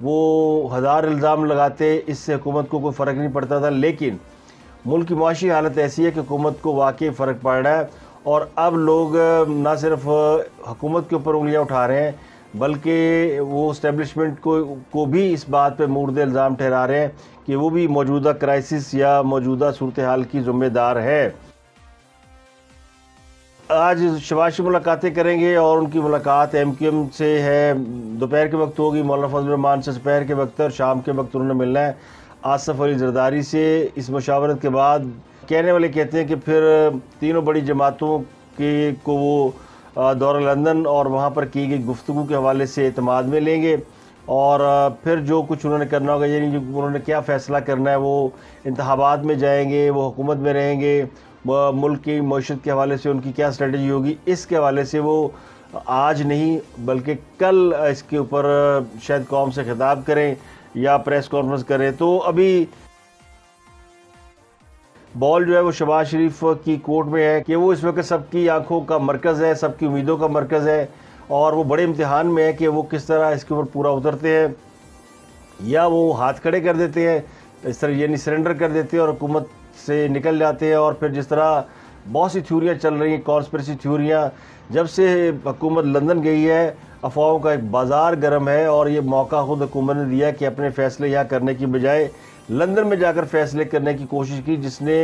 وہ ہزار الزام لگاتے، اس سے حکومت کو کوئی فرق نہیں پڑتا تھا، لیکن ملک کی معاشی حالت ایسی ہے کہ حکومت کو واقعی فرق پڑ رہا ہے، اور اب لوگ نہ صرف حکومت کے اوپر انگلیاں اٹھا رہے ہیں بلکہ وہ اسٹیبلشمنٹ کو بھی اس بات پہ مورد الزام ٹھہرا رہے ہیں کہ وہ بھی موجودہ کرائسس یا موجودہ صورتحال کی ذمہ دار ہے۔ آج شہباز شریف ملاقاتیں کریں گے، اور ان کی ملاقات ایم کیو ایم سے ہے، دوپہر کے وقت ہوگی، مولانا فضل الرحمان سے دوپہر کے وقت، اور شام کے وقت انہوں نے ملنا ہے آصف علی زرداری سے۔ اس مشاورت کے بعد کہنے والے کہتے ہیں کہ پھر تینوں بڑی جماعتوں کو وہ دورہ لندن اور وہاں پر کی گئی گفتگو کے حوالے سے اعتماد میں لیں گے، اور پھر جو کچھ انہوں نے کرنا ہوگا، یعنی جو انہوں نے کیا فیصلہ کرنا ہے، وہ انتخابات میں جائیں گے، وہ حکومت میں رہیں گے، ملک کی معیشت کے حوالے سے ان کی کیا اسٹریٹجی ہوگی، اس کے حوالے سے وہ آج نہیں بلکہ کل اس کے اوپر شاید قوم سے خطاب کریں یا پریس کانفرنس کریں۔ تو ابھی بال جو ہے وہ شہباز شریف کی کورٹ میں ہے کہ وہ اس وقت سب کی آنکھوں کا مرکز ہے، سب کی امیدوں کا مرکز ہے، اور وہ بڑے امتحان میں ہے کہ وہ کس طرح اس کے اوپر پورا اترتے ہیں، یا وہ ہاتھ کھڑے کر دیتے ہیں اس طرح، یعنی سرنڈر کر دیتے ہیں اور حکومت سے نکل جاتے ہیں۔ اور پھر جس طرح بہت سی تھیوریاں چل رہی ہیں، کانسپریسی تھیوریاں، جب سے حکومت لندن گئی ہے افواہوں کا ایک بازار گرم ہے، اور یہ موقع خود حکومت نے دیا کہ اپنے فیصلے یہاں کرنے کی بجائے لندن میں جا کر فیصلے کرنے کی کوشش کی، جس نے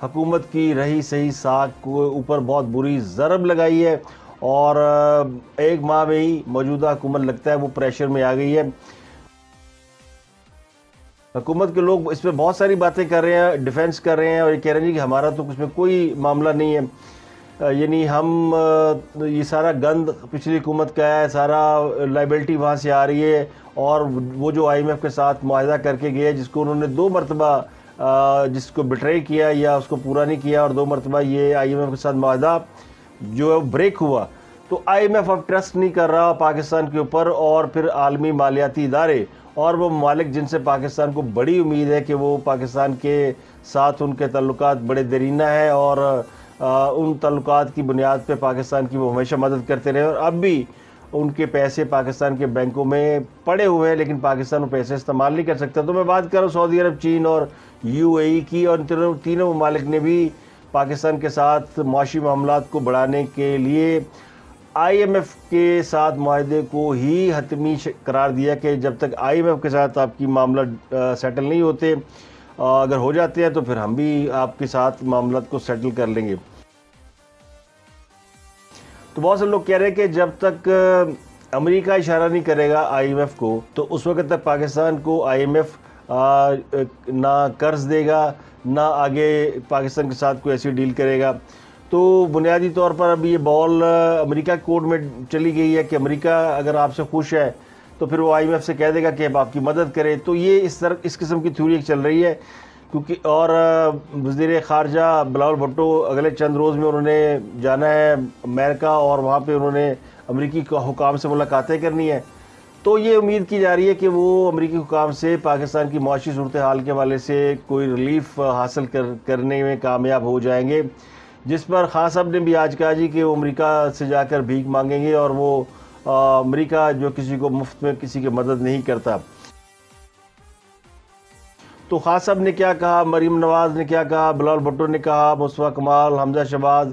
حکومت کی رہی صحیح ساکھ کو اوپر بہت بری ضرب لگائی ہے، اور ایک ماہ میں ہی موجودہ حکومت لگتا ہے وہ پریشر میں آ گئی ہے۔ حکومت کے لوگ اس پہ بہت ساری باتیں کر رہے ہیں، ڈیفینس کر رہے ہیں، اور یہ کہہ رہے ہیں کہ ہمارا تو اس میں کوئی معاملہ نہیں ہے، یعنی ہم یہ سارا گند پچھلی حکومت کا ہے، سارا لائبلٹی وہاں سے آ رہی ہے، اور وہ جو آئی ایم ایف کے ساتھ معاہدہ کر کے گئے، جس کو انہوں نے 2 مرتبہ جس کو بٹرے کیا یا اس کو پورا نہیں کیا، اور 2 مرتبہ یہ آئی ایم ایف کے ساتھ معاہدہ جو ہے بریک ہوا، تو آئی ایم ایف اب ٹرسٹ نہیں کر رہا پاکستان کے اوپر، اور پھر عالمی مالیاتی ادارے اور وہ ممالک جن سے پاکستان کو بڑی امید ہے کہ وہ پاکستان کے ساتھ ان کے تعلقات بڑے دیرینہ ہیں، اور ان تعلقات کی بنیاد پہ پاکستان کی وہ ہمیشہ مدد کرتے رہے، اور اب بھی ان کے پیسے پاکستان کے بینکوں میں پڑے ہوئے ہیں، لیکن پاکستان وہ پیسے استعمال نہیں کر سکتا۔ تو میں بات کر رہا ہوں سعودی عرب، چین اور یو اے ای کی، اور تینوں ممالک نے بھی پاکستان کے ساتھ معاشی معاملات کو بڑھانے کے لیے آئی ایم ایف کے ساتھ معاہدے کو ہی حتمی قرار دیا کہ جب تک آئی ایم ایف کے ساتھ آپ کی معاملات سیٹل نہیں ہوتے، اگر ہو جاتے ہیں تو پھر ہم بھی آپ کے ساتھ معاملات کو سیٹل کر لیں گے۔ تو بہت سے لوگ کہہ رہے ہیں کہ جب تک امریکہ اشارہ نہیں کرے گا آئی ایم ایف کو، تو اس وقت تک پاکستان کو آئی ایم ایف نہ قرض دے گا، نہ آگے پاکستان کے ساتھ کوئی ایسی ڈیل کرے گا۔ تو بنیادی طور پر ابھی یہ بال امریکہ کورٹ میں چلی گئی ہے کہ امریکہ اگر آپ سے خوش ہے تو پھر وہ آئی ایم ایف سے کہہ دے گا کہ اب آپ کی مدد کرے۔ تو یہ اس قسم کی تھیوری چل رہی ہے، کیونکہ اور وزیر خارجہ بلاول بھٹو اگلے چند روز میں انہوں نے جانا ہے امریکہ، اور وہاں پہ انہوں نے امریکی حکام سے ملاقاتیں کرنی ہیں۔ تو یہ امید کی جا رہی ہے کہ وہ امریکی حکام سے پاکستان کی معاشی صورتحال کے حوالے سے کوئی ریلیف حاصل کرنے میں کامیاب ہو جائیں گے، جس پر خان صاحب نے بھی آج کہا جی کہ وہ امریکہ سے جا کر بھیک مانگیں گے، اور وہ امریکہ جو کسی کو مفت میں کسی کی مدد نہیں کرتا۔ تو خان صاحب نے کیا کہا، مریم نواز نے کیا کہا، بلاول بھٹو نے کہا، مصطفیٰ کمال، حمزہ شہباز،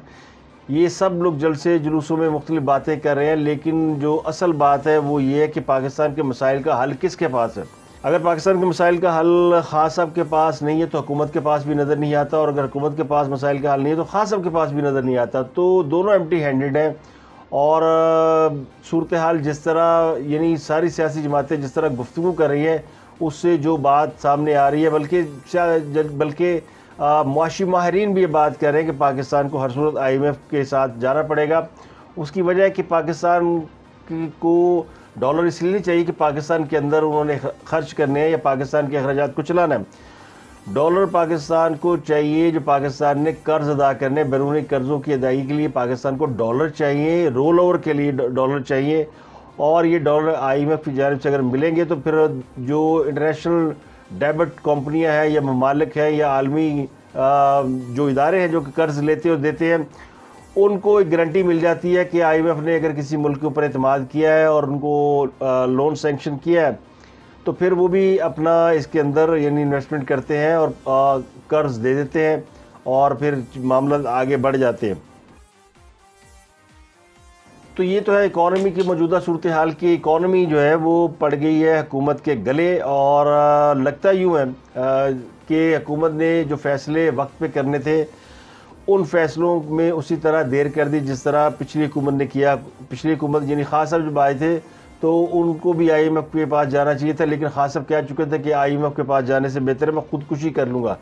یہ سب لوگ جلسے جلوسوں میں مختلف باتیں کر رہے ہیں، لیکن جو اصل بات ہے وہ یہ ہے کہ پاکستان کے مسائل کا حل کس کے پاس ہے۔ اگر پاکستان کے مسائل کا حل خان صاحب کے پاس نہیں ہے تو حکومت کے پاس بھی نظر نہیں آتا، اور اگر حکومت کے پاس مسائل کا حل نہیں ہے تو خان صاحب کے پاس بھی نظر نہیں آتا۔ تو دونوں ایمٹی ہینڈڈ ہیں، اور صورتحال جس طرح، یعنی ساری سیاسی جماعتیں جس طرح گفتگو کر رہی ہیں، اس سے جو بات سامنے آ رہی ہے، بلکہ معاشی ماہرین بھی یہ بات کر رہے ہیں کہ پاکستان کو ہر صورت آئی ایم ایف کے ساتھ جانا پڑے گا۔ اس کی وجہ ہے کہ پاکستان کو ڈالر اس لیے نہیں چاہیے کہ پاکستان کے اندر انہوں نے خرچ کرنے ہیں یا پاکستان کے اخراجات کو چلانا ہے۔ ڈالر پاکستان کو چاہیے جو پاکستان نے قرض ادا کرنے، بیرونی قرضوں کی ادائیگی کے لیے پاکستان کو ڈالر چاہیے، رول اوور کے لیے ڈالر چاہیے، اور یہ ڈالر آئی ایم ایف کی جانب سے اگر ملیں گے تو پھر جو انٹرنیشنل ڈیبٹ کمپنیاں ہیں یا ممالک ہیں یا عالمی جو ادارے ہیں جو کہ قرض لیتے اور دیتے ہیں، ان کو ایک گارنٹی مل جاتی ہے کہ آئی ایم ایف نے اگر کسی ملک کے اوپر اعتماد کیا ہے اور ان کو لون سینکشن کیا ہے تو پھر وہ بھی اپنا اس کے اندر یعنی انویسٹمنٹ کرتے ہیں اور قرض دے دیتے ہیں اور پھر معاملات آگے بڑھ جاتے ہیں۔ تو یہ تو ہے اکانومی کی موجودہ صورتحال کی۔ اکانومی جو ہے وہ پڑ گئی ہے حکومت کے گلے، اور لگتا یوں ہے کہ حکومت نے جو فیصلے وقت پہ کرنے تھے ان فیصلوں میں اسی طرح دیر کر دی جس طرح پچھلی حکومت نے کیا۔ پچھلی حکومت یعنی خان صاحب جب آئے تھے تو ان کو بھی آئی ایم ایف کے پاس جانا چاہیے تھا، لیکن خان صاحب کہہ چکے تھے کہ آئی ایم ایف کے پاس جانے سے بہتر ہے میں خودکشی کر لوں گا۔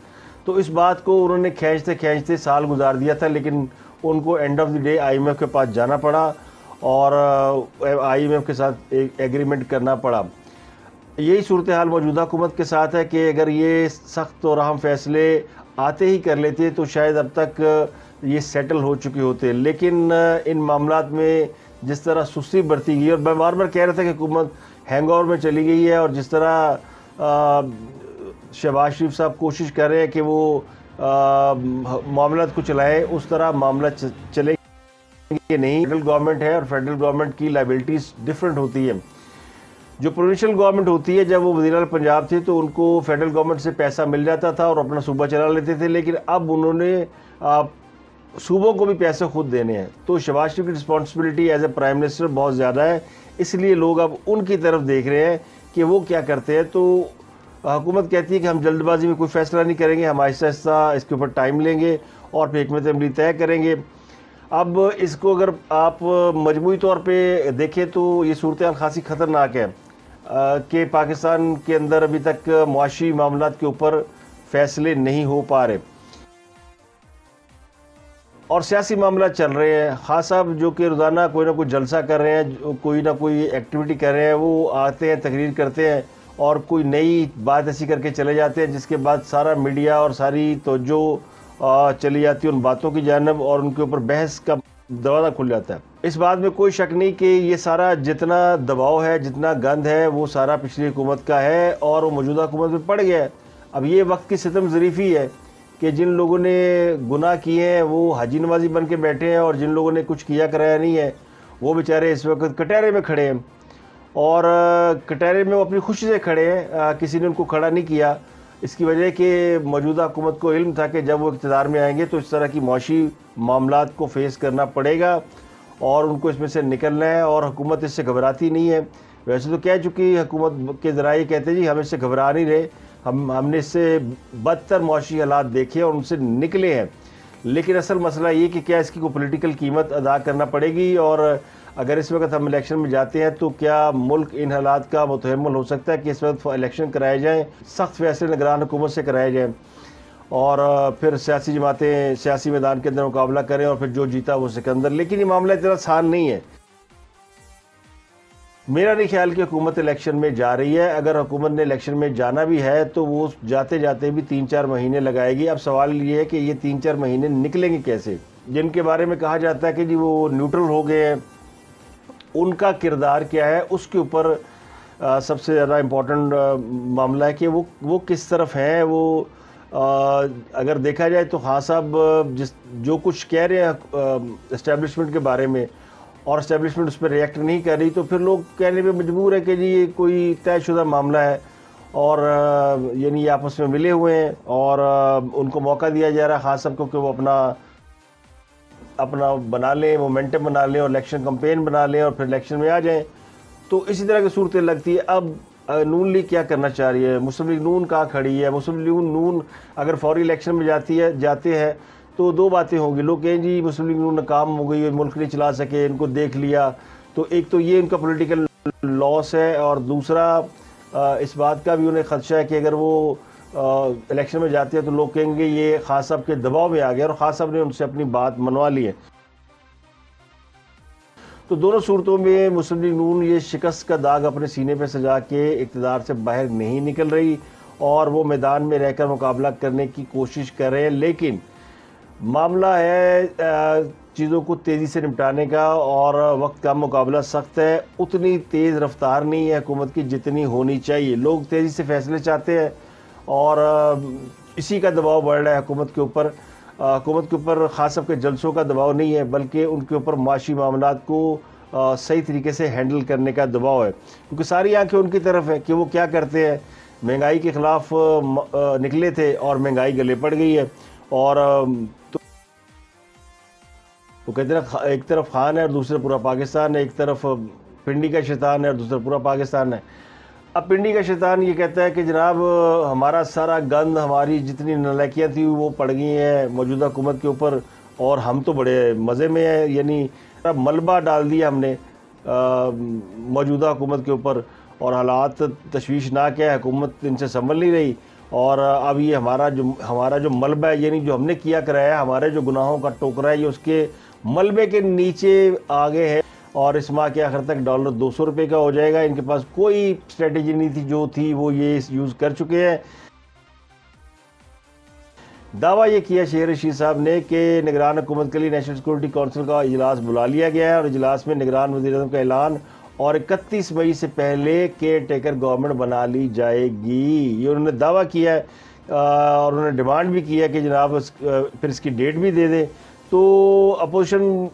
تو اس بات کو انہوں نے کھینچتے سال گزار دیا تھا، لیکن ان کو end of the day I M F کے پاس جانا پڑا اور آئی ایم ایف کے ساتھ ایگریمنٹ کرنا پڑا۔ یہی صورتحال موجودہ حکومت کے ساتھ ہے کہ اگر یہ سخت اور اہم فیصلے آتے ہی کر لیتے تو شاید اب تک یہ سیٹل ہو چکے ہوتے، لیکن ان معاملات میں جس طرح سستی برتی گئی، اور میں بار بار کہہ رہا تھا کہ حکومت ہینگ اوور میں چلی گئی ہے، اور جس طرح شہباز شریف صاحب کوشش کر رہے ہیں کہ وہ معاملات کو چلائیں اس طرح معاملہ چلے کہ نہیں۔ فیڈرل گورنمنٹ ہے اور فیڈرل گورنمنٹ کی لائبلٹیز ڈیفرنٹ ہوتی ہیں۔ جو پروونشل گورنمنٹ ہوتی ہے، جب وہ وزیر اعلیٰ پنجاب تھے تو ان کو فیڈرل گورنمنٹ سے پیسہ مل جاتا تھا اور اپنا صوبہ چلا لیتے تھے، لیکن اب انہوں نے صوبوں کو بھی پیسے خود دینے ہیں۔ تو شہباز شریف کی responsibility as a prime minister بہت زیادہ ہے، اس لیے لوگ اب ان کی طرف دیکھ رہے ہیں کہ وہ کیا کرتے ہیں۔ تو حکومت کہتی ہے کہ ہم جلد بازی میں کوئی فیصلہ نہیں کریں گے، ہم آہستہ آہستہ اس کے اوپر ٹائم لیں گے اور پھر حکمت عملی طے کریں گے۔ اب اس کو اگر آپ مجموعی طور پہ دیکھیں تو یہ صورتحال خاصی خطرناک ہے کہ پاکستان کے اندر ابھی تک معاشی معاملات کے اوپر فیصلے نہیں ہو پا رہے اور سیاسی معاملات چل رہے ہیں۔ خان صاحب جو کہ روزانہ کوئی نہ کوئی جلسہ کر رہے ہیں، کوئی نہ کوئی ایکٹیویٹی کر رہے ہیں، وہ آتے ہیں، تقریر کرتے ہیں اور کوئی نئی بات ایسی کر کے چلے جاتے ہیں جس کے بعد سارا میڈیا اور ساری توجہ چلی جاتی ہے ان باتوں کی جانب اور ان کے اوپر بحث کا دروازہ کھل جاتا ہے۔ اس بات میں کوئی شک نہیں کہ یہ سارا جتنا دباؤ ہے، جتنا گند ہے، وہ سارا پچھلی حکومت کا ہے اور وہ موجودہ حکومت میں پڑ گیا ہے۔ اب یہ وقت کی ستم ظریفی ہے کہ جن لوگوں نے گناہ کیے ہیں وہ حاجی نوازی بن کے بیٹھے ہیں، اور جن لوگوں نے کچھ کیا کرایا نہیں ہے وہ بیچارے اس وقت کٹہرے میں کھڑے ہیں، اور کٹہرے میں وہ اپنی خوشی سے کھڑے ہیں، کسی نے ان کو کھڑا نہیں کیا۔ اس کی وجہ کہ موجودہ حکومت کو علم تھا کہ جب وہ اقتدار میں آئیں گے تو اس طرح کی معاشی معاملات کو فیس کرنا پڑے گا اور ان کو اس میں سے نکلنا ہے، اور حکومت اس سے گھبراتی نہیں ہے۔ ویسے تو کہہ چکی حکومت کے ذرائع کہتے ہیں جی ہم اس سے گھبرا نہیں رہے، ہم نے اس سے بدتر معاشی حالات دیکھے اور ان سے نکلے ہیں، لیکن اصل مسئلہ یہ کہ کیا اس کی کوئی پولیٹیکل قیمت ادا کرنا پڑے گی، اور اگر اس وقت ہم الیکشن میں جاتے ہیں تو کیا ملک ان حالات کا متحمل ہو سکتا ہے کہ اس وقت الیکشن کرائے جائیں، سخت فیصلے نگران حکومت سے کرائے جائیں اور پھر سیاسی جماعتیں سیاسی میدان کے اندر مقابلہ کریں اور پھر جو جیتا وہ سکندر؟ لیکن یہ معاملہ اتنا آسان نہیں ہے۔ میرا نہیں خیال کہ حکومت الیکشن میں جا رہی ہے۔ اگر حکومت نے الیکشن میں جانا بھی ہے تو وہ جاتے جاتے بھی 3-4 مہینے لگائے گی۔ اب سوال یہ ہے کہ یہ 3-4 مہینے نکلیں گے کیسے؟ جن کے بارے میں کہا جاتا ہے کہ جی وہ نیوٹرل ہو گئے ہیں، ان کا کردار کیا ہے؟ اس کے اوپر سب سے زیادہ امپورٹنٹ معاملہ ہے کہ وہ کس طرف ہیں۔ وہ اگر دیکھا جائے تو خان صاحب جو کچھ کہہ رہے ہیں اسٹیبلشمنٹ کے بارے میں اور اسٹیبلشمنٹ اس پہ ریئیکٹ نہیں کر رہی، تو پھر لوگ کہنے پہ مجبور ہے کہ جی یہ کوئی طے شدہ معاملہ ہے اور یعنی یہ آپس میں ملے ہوئے ہیں اور ان کو موقع دیا جا رہا ہے خان صاحب کو کہ وہ اپنا بنا لیں، مومنٹم بنا لیں اور الیکشن کمپین بنا لیں اور پھر الیکشن میں آ جائیں۔ تو اسی طرح کی صورتیں لگتی ہے۔ اب نون لیگ کیا کرنا چاہ رہی ہے؟ مسلم لیگ نون کہاں کھڑی ہے؟ مسلم لیگ نون اگر فوری الیکشن میں جاتے ہیں تو دو باتیں ہوں گی، لوگ کہیں جی مسلم لیگ نون ناکام ہو گئی، ملک نہیں چلا سکے، ان کو دیکھ لیا، تو ایک تو یہ ان کا پولیٹیکل لاس ہے، اور دوسرا اس بات کا بھی انہیں خدشہ ہے کہ اگر وہ الیکشن میں جاتے ہیں تو لوگ کہیں گے یہ خان صاحب کے دباؤ میں آ گیا اور خان صاحب نے ان سے اپنی بات منوا لی ہے۔ تو دونوں صورتوں میں مسلم لیگ نون یہ شکست کا داغ اپنے سینے پہ سجا کے اقتدار سے باہر نہیں نکل رہی اور وہ میدان میں رہ کر مقابلہ کرنے کی کوشش کر رہے ہیں، لیکن معاملہ ہے چیزوں کو تیزی سے نپٹانے کا اور وقت کا مقابلہ سخت ہے۔ اتنی تیز رفتار نہیں ہے حکومت کی جتنی ہونی چاہیے۔ لوگ تیزی سے فیصلے چاہتے ہیں اور اسی کا دباؤ بڑھ رہا ہے حکومت کے اوپر۔ حکومت کے اوپر خان صاحب کے جلسوں کا دباؤ نہیں ہے، بلکہ ان کے اوپر معاشی معاملات کو صحیح طریقے سے ہینڈل کرنے کا دباؤ ہے، کیونکہ ساری آنکھیں ان کی طرف ہے کہ وہ کیا کرتے ہیں۔ مہنگائی کے خلاف نکلے تھے اور مہنگائی گلے پڑ گئی ہے، اور وہ کہتے ہیں ایک طرف خان ہے اور دوسرے پورا پاکستان ہے، ایک طرف پنڈی کا شیطان ہے اور دوسرا پورا پاکستان ہے۔ اب پنڈی کا شیطان یہ کہتا ہے کہ جناب ہمارا سارا گند، ہماری جتنی نالائکیاں تھیں وہ پڑ گئی ہیں موجودہ حکومت کے اوپر، اور ہم تو بڑے مزے میں ہیں، یعنی ملبہ ڈال دیا ہم نے موجودہ حکومت کے اوپر، اور حالات تشویشناک ہے، حکومت ان سے سنبھل نہیں رہی، اور اب یہ ہمارا جو ملبہ ہے، یعنی جو ہم نے کیا کرایا، ہمارے جو گناہوں کا ٹوکرا ہے، یہ اس کے ملبے کے نیچے آگے ہے، اور اس ماہ کے آخر تک ڈالر 200 روپے کا ہو جائے گا۔ ان کے پاس کوئی اسٹریٹجی نہیں تھی، جو تھی وہ یہ یوز کر چکے ہیں۔ دعویٰ یہ کیا شہر رشید صاحب نے کہ نگران حکومت کے لیے نیشنل سیکورٹی کونسل کا اجلاس بلا لیا گیا ہے، اور اجلاس میں نگران وزیر اعظم کا اعلان اور 31 مئی سے پہلے کیئر ٹیکر گورنمنٹ بنا لی جائے گی، یہ انہوں نے دعویٰ کیا ہے، اور انہوں نے ڈیمانڈ بھی کی ہے کہ جناب پھر اس کی ڈیٹ بھی دے دیں۔ تو اپوزیشن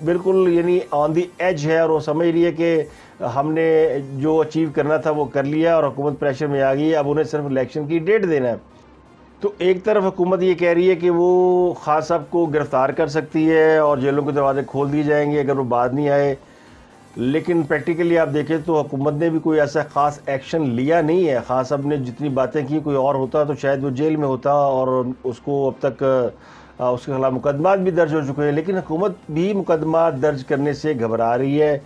بالکل یعنی آن دی ایج ہے، اور وہ سمجھ رہی ہے کہ ہم نے جو اچیو کرنا تھا وہ کر لیا، اور حکومت پریشر میں آ گئی ہے، اب انہیں صرف الیکشن کی ڈیٹ دینا ہے۔ تو ایک طرف حکومت یہ کہہ رہی ہے کہ وہ خان صاحب کو گرفتار کر سکتی ہے اور جیلوں کے دروازے کھول دیے جائیں گے اگر وہ بعد نہیں آئے، لیکن پریکٹیکلی آپ دیکھیں تو حکومت نے بھی کوئی ایسا خاص ایکشن لیا نہیں ہے۔ خان صاحب نے جتنی باتیں کی، کوئی اور ہوتا تو شاید وہ جیل میں ہوتا، اور اس کو اب تک اس کے خلاف مقدمات بھی درج ہو چکے ہیں، لیکن حکومت بھی مقدمات درج کرنے سے گھبرا رہی ہے،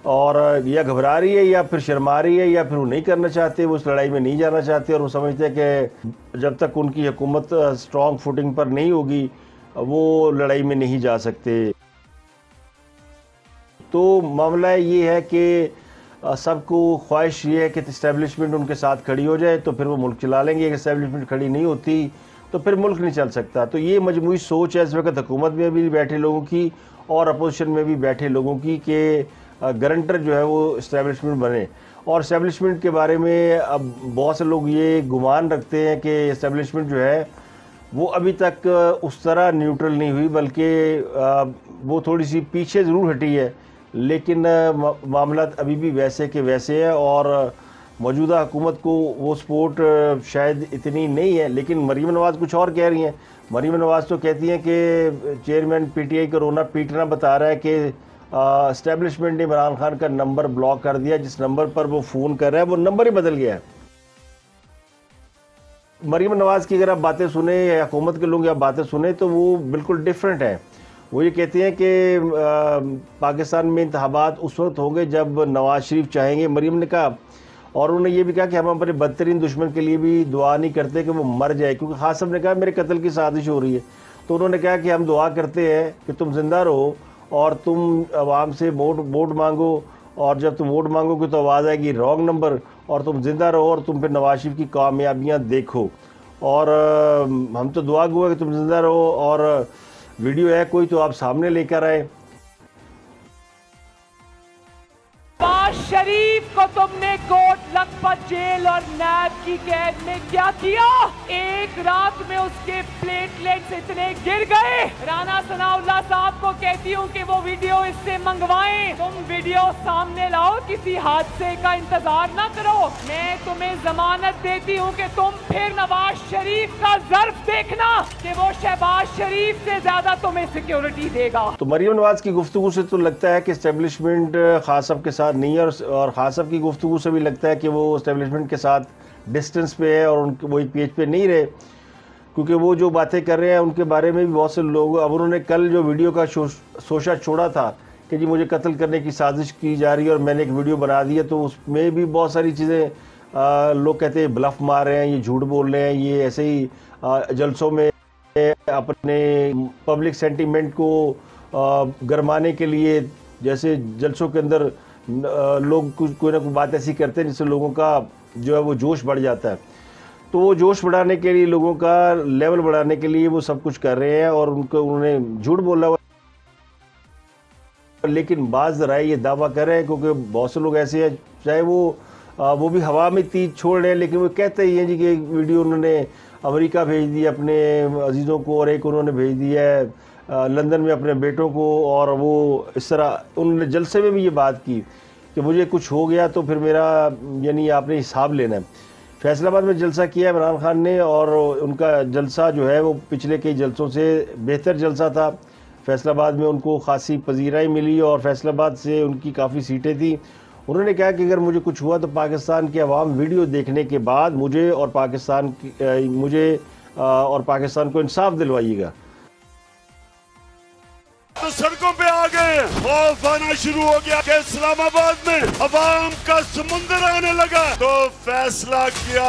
اور یا گھبرا رہی ہے یا پھر شرما رہی ہے، یا پھر وہ نہیں کرنا چاہتے، وہ اس لڑائی میں نہیں جانا چاہتے، اور وہ سمجھتے ہیں کہ جب تک ان کی حکومت اسٹرانگ فوٹنگ پر نہیں ہوگی وہ لڑائی میں نہیں جا سکتے۔ تو معاملہ یہ ہے کہ سب کو خواہش یہ ہے کہ اسٹیبلشمنٹ ان کے ساتھ کھڑی ہو جائے تو پھر وہ ملک چلا لیں گے، اگر اسٹیبلشمنٹ کھڑی نہیں ہوتی تو پھر ملک نہیں چل سکتا۔ تو یہ مجموعی سوچ ہے اس وقت حکومت میں بھی بیٹھے لوگوں کی اور اپوزیشن میں بھی بیٹھے لوگوں کی کہ گارنٹر جو ہے وہ اسٹیبلشمنٹ بنے، اور اسٹیبلشمنٹ کے بارے میں اب بہت سے لوگ یہ گمان رکھتے ہیں کہ اسٹیبلشمنٹ جو ہے وہ ابھی تک اس طرح نیوٹرل نہیں ہوئی، بلکہ وہ تھوڑی سی پیچھے ضرور ہٹی ہے، لیکن معاملات ابھی بھی ویسے کے ویسے ہیں، اور موجودہ حکومت کو وہ سپورٹ شاید اتنی نہیں ہے۔ لیکن مریم نواز کچھ اور کہہ رہی ہیں۔ مریم نواز تو کہتی ہیں کہ چیئرمین پی ٹی آئی کرونا پیٹنا بتا رہا ہے کہ اسٹیبلشمنٹ نے عمران خان کا نمبر بلاک کر دیا، جس نمبر پر وہ فون کر رہا ہے وہ نمبر ہی بدل گیا ہے۔ مریم نواز کی اگر آپ باتیں سنیں یا حکومت کے لوگ یا باتیں سنیں تو وہ بالکل ڈیفرنٹ ہیں۔ وہ یہ کہتے ہیں کہ پاکستان میں انتخابات اس وقت ہوں گے جب نواز شریف چاہیں گے، مریم نے کہا، اور انہوں نے یہ بھی کہا کہ ہم اپنے بدترین دشمن کے لیے بھی دعا نہیں کرتے کہ وہ مر جائے، کیونکہ خان صاحب نے کہا میرے قتل کی سازش ہو رہی ہے، تو انہوں نے کہا کہ ہم دعا کرتے ہیں کہ تم زندہ رہو اور تم عوام سے ووٹ مانگو، اور جب تم ووٹ مانگو گے تو آواز آئے گی رانگ نمبر، اور تم زندہ رہو اور تم پھر نواز شریف کی کامیابیاں دیکھو، اور ہم تو دعا گو ہے کہ تم زندہ رہو، اور ویڈیو ہے کوئی تو آپ سامنے لے کر آئے۔ شریف کو تم نے کوٹ لکھپت جیل اور نیب کی قید میں کیا کیا؟ ایک رات میں اس کے پلیٹلیٹس اتنے گر گئے، رانا ثناء اللہ صاحب کو کہتی ہوں کہ وہ ویڈیو اس سے منگوائیں، تم ویڈیو سامنے لاؤ، کسی حادثے کا انتظار نہ کرو، میں تمہیں ضمانت دیتی ہوں کہ تم پھر نواز شریف کا ظرف دیکھنا کہ وہ شہباز شریف سے زیادہ تمہیں سیکیورٹی دے گا۔ تو مریم نواز کی گفتگو سے تو لگتا ہے کہ اسٹیبلشمنٹ خان صاحب کے ساتھ نہیں ہے، اور خان صاحب کی گفتگو سے بھی لگتا ہے کہ وہ اسٹیبلشمنٹ کے ساتھ ڈسٹنس پہ ہے اور وہ ایک پیج پہ نہیں رہے، کیونکہ وہ جو باتیں کر رہے ہیں ان کے بارے میں بھی بہت سے لوگ، اب انہوں نے کل جو ویڈیو کا سوشا چھوڑا تھا کہ جی مجھے قتل کرنے کی سازش کی جا رہی ہے اور میں نے ایک ویڈیو بنا دی ہے، تو اس میں بھی بہت ساری چیزیں لوگ کہتے ہیں بلف مار رہے ہیں، یہ جھوٹ بول رہے ہیں، یہ ایسے ہی جلسوں میں اپنے پبلک سینٹیمنٹ کو گرمانے کے لیے، جیسے جلسوں کے اندر لوگ کوئی نہ کوئی بات ایسی کرتے ہیں جس سے لوگوں کا جو ہے وہ جوش بڑھ جاتا ہے، تو وہ جوش بڑھانے کے لیے، لوگوں کا لیول بڑھانے کے لیے وہ سب کچھ کر رہے ہیں، اور انہوں نے جھوٹ بولا ہوا، لیکن بعض ذرائع یہ دعویٰ کر رہے ہیں، کیونکہ بہت سے لوگ ایسے ہیں چاہے وہ بھی ہوا میں تیر چھوڑ رہے ہیں، لیکن وہ کہتے ہی ہیں جی کہ ایک ویڈیو انہوں نے امریکہ بھیج دی اپنے عزیزوں کو، اور ایک انہوں نے بھیج دی ہے لندن میں اپنے بیٹوں کو، اور وہ اس طرح انہوں نے جلسے میں بھی یہ بات کی کہ مجھے کچھ ہو گیا تو پھر میرا یعنی آپ نے حساب لینا ہے۔ فیصل آباد میں جلسہ کیا عمران خان نے، اور ان کا جلسہ جو ہے وہ پچھلے کئی جلسوں سے بہتر جلسہ تھا۔ فیصل آباد میں ان کو خاصی پذیرائی ملی اور فیصل آباد سے ان کی کافی سیٹیں تھیں۔ انہوں نے کہا کہ اگر مجھے کچھ ہوا تو پاکستان کی عوام ویڈیو دیکھنے کے بعد مجھے اور پاکستان کو انصاف دلوائیے گا۔ تو سڑکوں پہ آ گئے، خوف آنا شروع ہو گیا کہ اسلام آباد میں عوام کا سمندر آنے لگا، تو فیصلہ کیا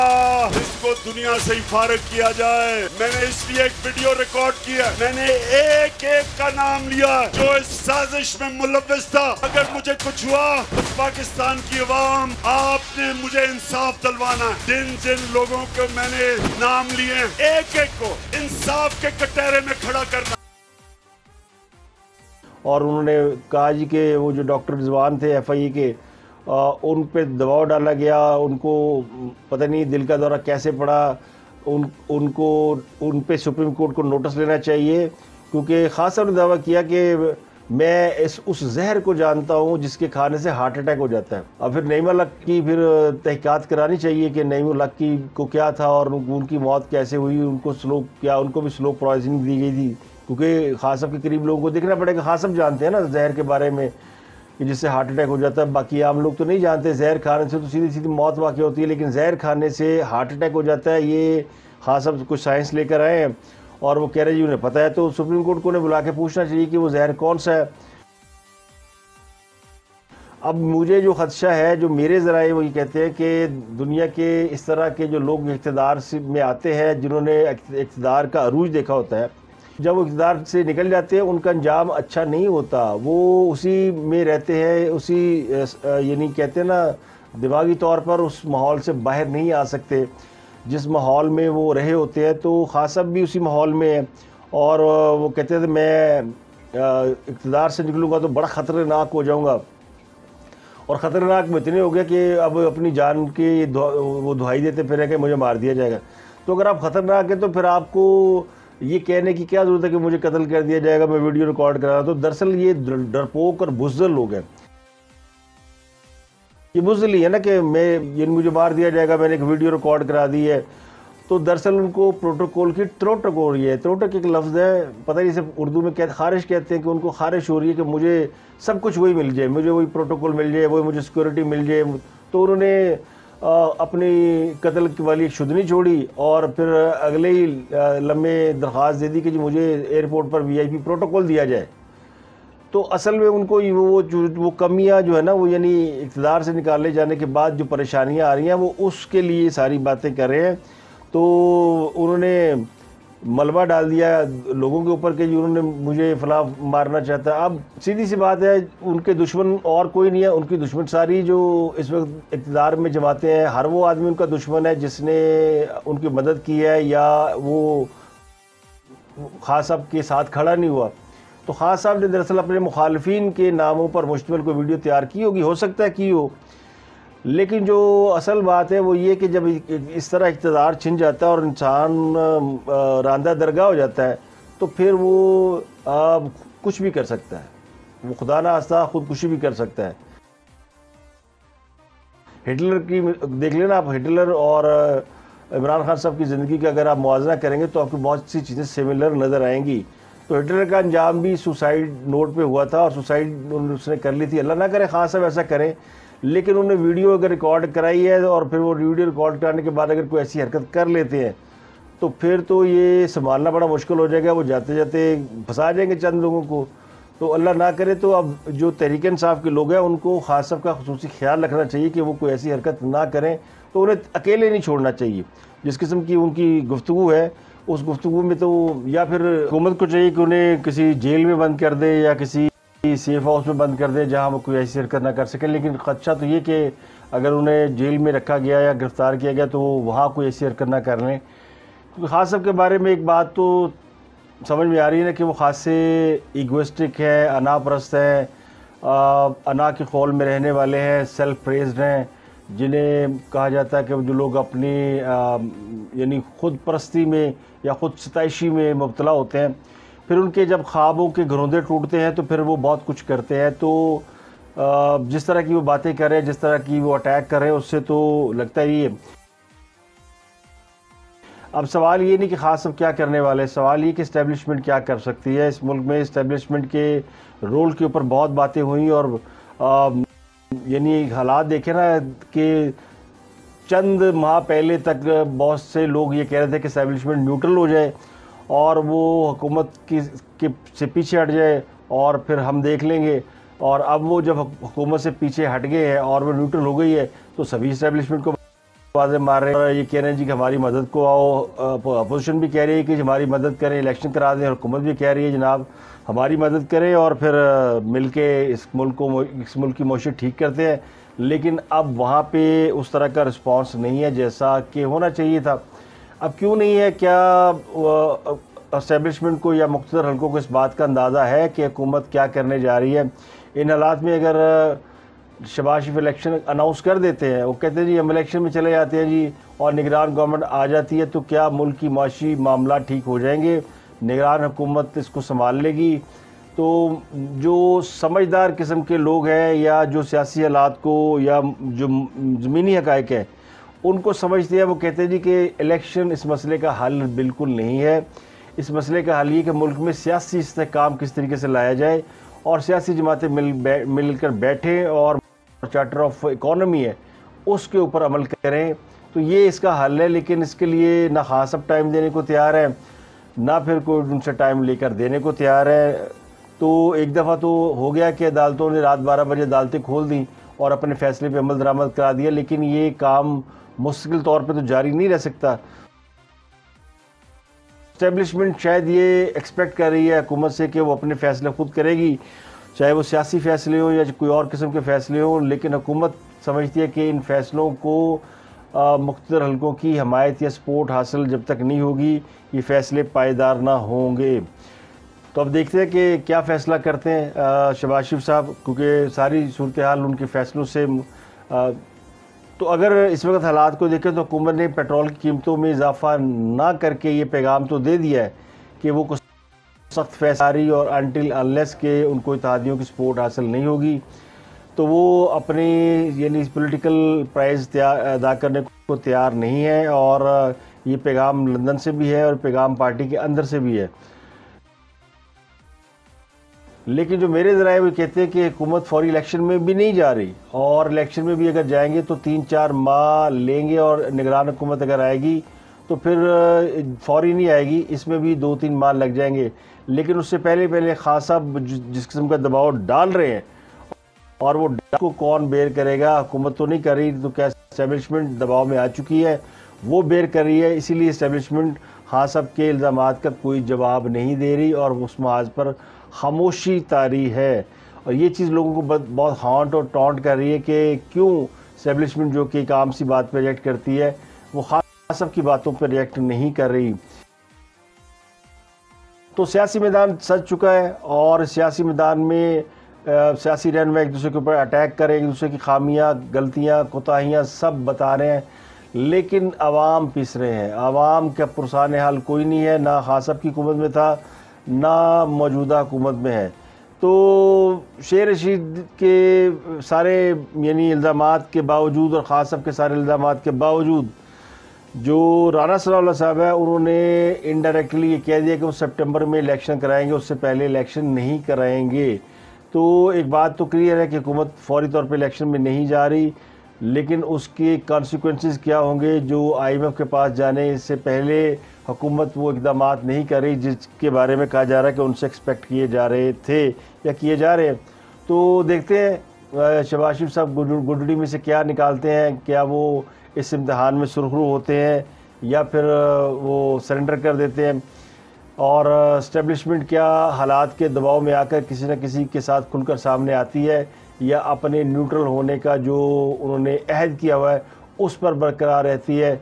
اس کو دنیا سے ہی فارغ کیا جائے۔ میں نے اس لیے ایک ویڈیو ریکارڈ کیا، میں نے ایک ایک کا نام لیا جو اس سازش میں ملوث تھا۔ اگر مجھے کچھ ہوا تو پاکستان کی عوام، آپ نے مجھے انصاف دلوانا۔ جن جن لوگوں کو میں نے نام لیے، ایک ایک کو انصاف کے کٹہرے میں کھڑا کرنا۔ اور انہوں نے کہا جی کہ وہ جو ڈاکٹر رضوان تھے ایف آئی اے کے، ان پہ دباؤ ڈالا گیا، ان کو پتہ نہیں دل کا دورہ کیسے پڑا، ان پہ سپریم کورٹ کو نوٹس لینا چاہیے، کیونکہ خاص طور نے دعویٰ کیا کہ میں اس زہر کو جانتا ہوں جس کے کھانے سے ہارٹ اٹیک ہو جاتا ہے۔ اب پھر نعیم الحق کی پھر تحقیقات کرانی چاہیے کہ نعیم الحق کو کیا تھا اور ان کی موت کیسے ہوئی، ان کو بھی سلو پوائزننگ دی گئی تھی، کیونکہ خان صاحب کے قریب لوگوں کو دیکھنا پڑے گا۔ خان صاحب جانتے ہیں نا زہر کے بارے میں کہ جس سے ہارٹ اٹیک ہو جاتا ہے، باقی عام لوگ تو نہیں جانتے۔ زہر کھانے سے تو سیدھی موت واقع ہوتی ہے، لیکن زہر کھانے سے ہارٹ اٹیک ہو جاتا ہے، یہ خان صاحب کچھ سائنس لے کر آئے ہیں اور وہ کہہ رہے جی انہیں پتہ ہے، تو سپریم کورٹ کو انہیں بلا کے پوچھنا چاہیے کہ وہ زہر کون سا ہے۔ اب مجھے جو خدشہ ہے، جو میرے ذرائع وہ یہ کہتے ہیں کہ دنیا کے اس طرح کے جو لوگ اقتدار میں آتے ہیں، جنہوں نے اقتدار کا عروج دیکھا ہوتا ہے، جب وہ اقتدار سے نکل جاتے ہیں ان کا انجام اچھا نہیں ہوتا، وہ اسی میں رہتے ہیں، اسی یعنی کہتے ہیں نا دماغی طور پر اس ماحول سے باہر نہیں آ سکتے جس ماحول میں وہ رہے ہوتے ہیں۔ تو خان صاحب بھی اسی ماحول میں ہیں، اور وہ کہتے تھے میں اقتدار سے نکلوں گا تو بڑا خطرناک ہو جاؤں گا، اور خطرناک میں اتنے ہو گیا کہ اب اپنی جان کی وہ دہائی دیتے پھر ہے کہ مجھے مار دیا جائے گا۔ تو اگر آپ خطرناک ہیں تو پھر آپ کو یہ کہنے کی کیا ضرورت ہے کہ مجھے قتل کر دیا جائے گا، میں ویڈیو ریکارڈ کرا رہا ہوں۔ تو دراصل یہ ڈرپوک اور بزدل لوگ ہیں، یہ بزدل ہی ہے نا کہ مجھے مار دیا جائے گا، میں نے ایک ویڈیو ریکارڈ کرا دی ہے۔ تو دراصل ان کو پروٹوکول کی تروٹک ہو رہی ہے۔ تروٹک ایک لفظ ہے، پتہ نہیں صرف اردو میں خارش کہتے ہیں، کہ ان کو خارش ہو رہی ہے کہ مجھے سب کچھ وہی مل جائے، مجھے وہی پروٹوکول مل جائے، وہی مجھے سیکورٹی مل جائے۔ تو انہوں نے اپنی قتل والی ایک شدنی چھوڑی اور پھر اگلے ہی لمحے درخواست دے دی کہ جی مجھے ایئرپورٹ پر وی آئی پی پروٹوکول دیا جائے۔ تو اصل میں ان کو وہ کمیاں جو ہے نا، وہ یعنی اقتدار سے نکالے جانے کے بعد جو پریشانیاں آ رہی ہیں، وہ اس کے لیے ساری باتیں کر رہے ہیں۔ تو انہوں نے ملبہ ڈال دیا لوگوں کے اوپر کہ جی انہوں نے مجھے فلاں مارنا چاہتا ہے۔ اب سیدھی سی بات ہے، ان کے دشمن اور کوئی نہیں ہے، ان کی دشمن ساری جو اس وقت اقتدار میں جماعتیں ہیں، ہر وہ آدمی ان کا دشمن ہے جس نے ان کی مدد کی ہے یا وہ خان صاحب کے ساتھ کھڑا نہیں ہوا۔ تو خان صاحب نے دراصل اپنے مخالفین کے ناموں پر مشتمل کوئی ویڈیو تیار کی ہوگی، ہو سکتا ہے کی ہو، لیکن جو اصل بات ہے وہ یہ کہ جب اس طرح اقتدار چھن جاتا ہے اور انسان راندہ درگاہ ہو جاتا ہے تو پھر وہ کچھ بھی کر سکتا ہے، وہ خدا نہ خواستہ خودکشی بھی کر سکتا ہے۔ ہٹلر کی دیکھ لینا آپ، ہٹلر اور عمران خان صاحب کی زندگی کا اگر آپ موازنہ کریں گے تو آپ کو بہت سی چیزیں سملر نظر آئیں گی۔ تو ہٹلر کا انجام بھی سوسائڈ نوٹ پہ ہوا تھا اور سوسائڈ اس نے کر لی تھی۔ اللہ نہ کرے خان صاحب ایسا کریں، لیکن انہوں نے ویڈیو اگر ریکارڈ کرائی ہے اور پھر وہ ویڈیو ریکارڈ کرانے کے بعد اگر کوئی ایسی حرکت کر لیتے ہیں تو پھر تو یہ سنبھالنا بڑا مشکل ہو جائے گا، وہ جاتے جاتے پھنسا جائیں گے چند لوگوں کو۔ تو اللہ نہ کرے تو اب جو تحریک انصاف کے لوگ ہیں ان کو خان صاحب کا خصوصی خیال رکھنا چاہیے کہ وہ کوئی ایسی حرکت نہ کریں، تو انہیں اکیلے نہیں چھوڑنا چاہیے۔ جس قسم کی ان کی گفتگو ہے، اس گفتگو میں تو یا پھر حکومت کو چاہیے کہ انہیں کسی جیل میں بند کر دے یا کسی سیف ہاؤس میں بند کر دے جہاں وہ کوئی ایسی حرکت نہ کر سکیں۔ لیکن خدشہ تو یہ کہ اگر انہیں جیل میں رکھا گیا یا گرفتار کیا گیا تو وہ وہاں کوئی ایسی حرکت نہ کر لیں۔ کیونکہ خان صاحب کے بارے میں ایک بات تو سمجھ میں آ رہی ہے نا کہ وہ خاصے ایگوسٹک ہے، انا پرست ہیں، انا کے خول میں رہنے والے ہیں، سیلف پریزڈ ہیں، جنہیں کہا جاتا ہے کہ جو لوگ اپنی یعنی خود پرستی میں یا خود ستائشی میں مبتلا ہوتے ہیں، پھر ان کے جب خوابوں کے گھروندے ٹوٹتے ہیں تو پھر وہ بہت کچھ کرتے ہیں. تو جس طرح کی وہ باتیں کر رہے ہیں, جس طرح کی وہ اٹیک کر رہے ہیں, اس سے تو لگتا ہی ہے. اب سوال یہ نہیں کہ خاص اب کیا کرنے والے, سوال یہ کہ اسٹیبلشمنٹ کیا کر سکتی ہے. اس ملک میں اسٹیبلشمنٹ کے رول کے اوپر بہت باتیں ہوئیں, اور یعنی حالات دیکھیں نا کہ چند ماہ پہلے تک بہت سے لوگ یہ کہہ رہے تھے کہ اسٹیبلشمنٹ نیوٹرل ہو جائے اور وہ حکومت سے پیچھے ہٹ جائے اور پھر ہم دیکھ لیں گے. اور اب وہ جب حکومت سے پیچھے ہٹ گئے ہیں اور وہ نیوٹرل ہو گئی ہے تو سبھی اسٹیبلشمنٹ کو بازے مار رہے ہیں اور یہ کہہ رہے ہیں جی کہ ہماری مدد کو آؤ. اپوزیشن بھی کہہ رہی ہے کہ ہماری مدد کریں, الیکشن کرا دیں, اور حکومت بھی کہہ رہی ہے جناب ہماری مدد کریں اور پھر مل کے اس ملک کی معیشت ٹھیک کرتے ہیں. لیکن اب وہاں پہ اس طرح کا رسپانس نہیں ہے جیسا کہ ہونا چاہیے تھا. اب کیوں نہیں ہے؟ کیا اسٹیبلشمنٹ کو یا مقتدر حلقوں کو اس بات کا اندازہ ہے کہ حکومت کیا کرنے جا رہی ہے؟ ان حالات میں اگر شہباز شریف الیکشن اناؤنس کر دیتے ہیں, وہ کہتے ہیں جی ہم الیکشن میں چلے جاتے ہیں جی, اور نگران گورنمنٹ آ جاتی ہے, تو کیا ملک کی معاشی معاملات ٹھیک ہو جائیں گے؟ نگران حکومت اس کو سنبھال لے گی؟ تو جو سمجھدار قسم کے لوگ ہیں یا جو سیاسی حالات کو یا جو زمینی حقائق ہیں ان کو سمجھتے ہیں, وہ کہتے ہیں جی کہ الیکشن اس مسئلے کا حل بالکل نہیں ہے. اس مسئلے کا حل یہ کہ ملک میں سیاسی استحکام کس طریقے سے لایا جائے اور سیاسی جماعتیں مل کر بیٹھیں اور چارٹر آف اکانومی ہے اس کے اوپر عمل کریں, تو یہ اس کا حل ہے. لیکن اس کے لیے نہ خاص اب ٹائم دینے کو تیار ہے, نہ پھر کوئی ان سے ٹائم لے کر دینے کو تیار ہے. تو ایک دفعہ تو ہو گیا کہ عدالتوں نے رات 12 بجے عدالتیں کھول دیں اور اپنے فیصلے پہ عمل درآمد کرا دیا, لیکن یہ کام مستقل طور پہ تو جاری نہیں رہ سکتا. اسٹیبلشمنٹ شاید یہ ایکسپیکٹ کر رہی ہے حکومت سے کہ وہ اپنے فیصلے خود کرے گی, چاہے وہ سیاسی فیصلے ہوں یا کوئی اور قسم کے فیصلے ہوں, لیکن حکومت سمجھتی ہے کہ ان فیصلوں کو مقتدر حلقوں کی حمایت یا سپورٹ حاصل جب تک نہیں ہوگی یہ فیصلے پائیدار نہ ہوں گے. تو اب دیکھتے ہیں کہ کیا فیصلہ کرتے ہیں شہباز شریف صاحب, کیونکہ ساری صورتحال ان کے فیصلوں سے. تو اگر اس وقت حالات کو دیکھیں تو حکومت نے پیٹرول کی قیمتوں میں اضافہ نہ کر کے یہ پیغام تو دے دیا ہے کہ وہ کچھ سخت فیصلہ اور انٹل انلیس کے ان کو اتحادیوں کی سپورٹ حاصل نہیں ہوگی تو وہ اپنی یعنی پولیٹیکل پرائز ادا کرنے کو تیار نہیں ہے. اور یہ پیغام لندن سے بھی ہے اور پیغام پارٹی کے اندر سے بھی ہے. لیکن جو میرے ذرائع وہ کہتے ہیں کہ حکومت فوری الیکشن میں بھی نہیں جا رہی, اور الیکشن میں بھی اگر جائیں گے تو 3-4 ماہ لیں گے, اور نگران حکومت اگر آئے گی تو پھر فوری نہیں آئے گی, اس میں بھی 2-3 ماہ لگ جائیں گے. لیکن اس سے پہلے خاصا جس قسم کا دباؤ ڈال رہے ہیں, اور وہ کو کون بیئر کرے گا؟ حکومت تو نہیں کر رہی, تو کیا اسٹیبلشمنٹ دباؤ میں آ چکی ہے, وہ بیئر کر رہی ہے. اسی لیے اسٹیبلشمنٹ سب کے الزامات کا کوئی جواب نہیں دے رہی اور اس محاذ پر خاموشی طاری ہے. اور یہ چیز لوگوں کو بہت ہانٹ اور ٹانٹ کر رہی ہے کہ کیوں اسٹیبلشمنٹ جو کہ ایک عام سی بات پہ ریئیکٹ کرتی ہے وہ خاص کی باتوں پہ ریئیکٹ نہیں کر رہی. تو سیاسی میدان سج چکا ہے, اور سیاسی میدان میں سیاسی رہنما ایک دوسرے کے اوپر اٹیک کریں, ایک دوسرے کی خامیاں, غلطیاں, کوتاہیاں سب بتا رہے ہیں, لیکن عوام پیس رہے ہیں. عوام کا پرسان حال کوئی نہیں ہے, نہ خاصب کی حکومت میں تھا نہ موجودہ حکومت میں ہے. تو شیر رشید کے سارے یعنی الزامات کے باوجود اور خاصب کے سارے الزامات کے باوجود جو رانا ثناء اللہ صاحب ہے انہوں نے انڈائریکٹلی یہ کہہ دیا کہ وہ سپٹمبر میں الیکشن کرائیں گے, اس سے پہلے الیکشن نہیں کرائیں گے. تو ایک بات تو کلیئر ہے کہ حکومت فوری طور پہ الیکشن میں نہیں جا رہی, لیکن اس کے کانسیکوینسز کیا ہوں گے جو IMF کے پاس جانے سے پہلے حکومت وہ اقدامات نہیں کر رہی جس کے بارے میں کہا جا رہا ہے کہ ان سے ایکسپیکٹ کیے جا رہے تھے یا کیے جا رہے ہیں. تو دیکھتے ہیں شہباز شریف صاحب گڈڑی میں سے کیا نکالتے ہیں, کیا وہ اس امتحان میں سرخرو ہوتے ہیں یا پھر وہ سرنڈر کر دیتے ہیں, اور اسٹیبلشمنٹ کیا حالات کے دباؤ میں آ کر کسی نہ کسی کے ساتھ کھل کر سامنے آتی ہے یا اپنے نیوٹرل ہونے کا جو انہوں نے عہد کیا ہوا ہے اس پر برقرار رہتی ہے.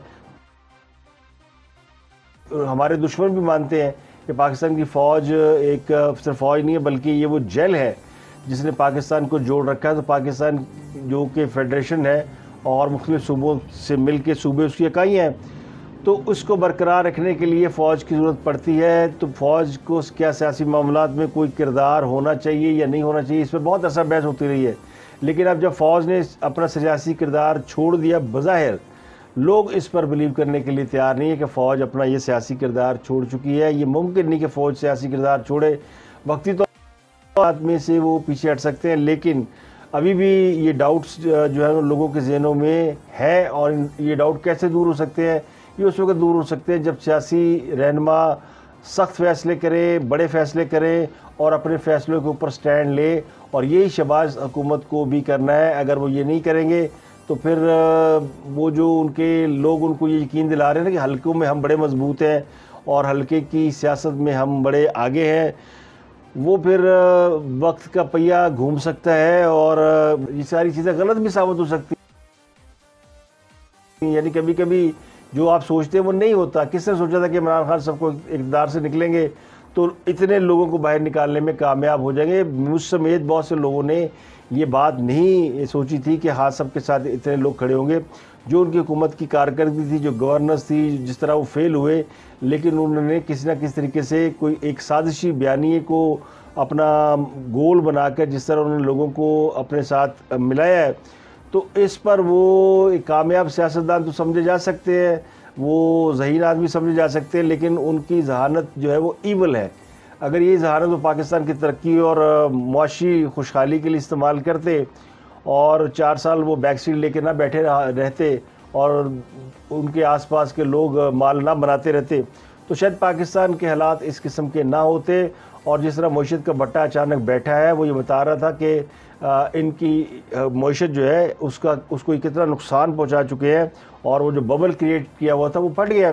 ہمارے دشمن بھی مانتے ہیں کہ پاکستان کی فوج ایک صرف فوج نہیں ہے بلکہ یہ وہ جیل ہے جس نے پاکستان کو جوڑ رکھا ہے. تو پاکستان جو کہ فیڈریشن ہے اور مختلف صوبوں سے مل کے صوبے اس کی اکائیاں ہیں, تو اس کو برقرار رکھنے کے لیے فوج کی ضرورت پڑتی ہے. تو فوج کو کیا سیاسی معاملات میں کوئی کردار ہونا چاہیے یا نہیں ہونا چاہیے، اس پہ بہت عرصہ بحث ہوتی رہی ہے. لیکن اب جب فوج نے اپنا سیاسی کردار چھوڑ دیا، بظاہر لوگ اس پر بلیو کرنے کے لیے تیار نہیں ہے کہ فوج اپنا یہ سیاسی کردار چھوڑ چکی ہے. یہ ممکن نہیں کہ فوج سیاسی کردار چھوڑے. وقتی طور میں سے وہ پیچھے ہٹ سکتے ہیں، لیکن ابھی بھی یہ ڈاؤٹس جو ہے لوگوں کے ذہنوں میں ہے. اور یہ ڈاؤٹ کیسے دور ہو سکتے ہیں؟ یہ اس وقت دور ہو سکتے ہیں جب سیاسی رہنما سخت فیصلے کریں، بڑے فیصلے کریں اور اپنے فیصلوں کے اوپر سٹینڈ لے. اور یہی شہباز حکومت کو بھی کرنا ہے. اگر وہ یہ نہیں کریں گے تو پھر وہ جو ان کے لوگ ان کو یہ یقین دلا رہے ہیں کہ حلقوں میں ہم بڑے مضبوط ہیں اور حلقے کی سیاست میں ہم بڑے آگے ہیں، وہ پھر وقت کا پہیہ گھوم سکتا ہے اور یہ ساری چیزیں غلط بھی ثابت ہو سکتی ہیں. یعنی کبھی کبھی جو آپ سوچتے ہیں وہ نہیں ہوتا. کس نے سوچا تھا کہ عمران خان سب کو اقتدار سے نکلیں گے تو اتنے لوگوں کو باہر نکالنے میں کامیاب ہو جائیں گے؟ مجھ سمیت بہت سے لوگوں نے یہ بات نہیں سوچی تھی کہ ہاں سب کے ساتھ اتنے لوگ کھڑے ہوں گے. جو ان کی حکومت کی کارکردگی تھی، جو گورننس تھی، جس طرح وہ فیل ہوئے، لیکن انہوں نے کسی نہ کسی طریقے سے کوئی ایک سازشی بیانیے کو اپنا گول بنا کر جس طرح انہوں نے لوگوں کو اپنے ساتھ ملایا ہے، تو اس پر وہ ایک کامیاب سیاستدان تو سمجھے جا سکتے ہیں، وہ ذہین آدمی سمجھے جا سکتے ہیں، لیکن ان کی ذہانت جو ہے وہ ایول ہے. اگر یہ ذہانت وہ پاکستان کی ترقی اور معاشی خوشحالی کے لیے استعمال کرتے اور 4 سال وہ بیک سیٹ لے کے نہ بیٹھے رہتے اور ان کے آس پاس کے لوگ مال نہ بناتے رہتے، تو شاید پاکستان کے حالات اس قسم کے نہ ہوتے. اور جس طرح معیشت کا بٹا اچانک بیٹھا ہے، وہ یہ بتا رہا تھا کہ ان کی معیشت جو ہے اس کو کتنا نقصان پہنچا چکے ہیں اور وہ جو ببل کریٹ کیا ہوا تھا وہ پھٹ گیا.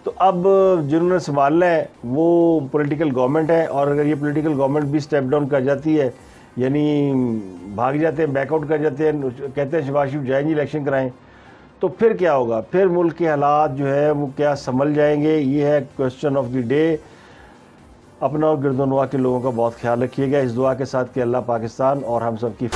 تو اب جنہوں نے سنبھالنا ہے وہ پولیٹیکل گورنمنٹ ہے. اور اگر یہ پولیٹیکل گورنمنٹ بھی سٹیپ ڈاؤن کر جاتی ہے، یعنی بھاگ جاتے ہیں، بیک آؤٹ کر جاتے ہیں، کہتے ہیں شہباز شریف جائیں جی الیکشن کرائیں، تو پھر کیا ہوگا؟ پھر ملک کے حالات جو ہے وہ کیا سنبھل جائیں گے؟ یہ ہے کوسچن آف دی ڈے. اپنا اور گرد و نواح کے لوگوں کا بہت خیال رکھیے گا اس دعا کے ساتھ کہ اللہ پاکستان اور ہم سب کی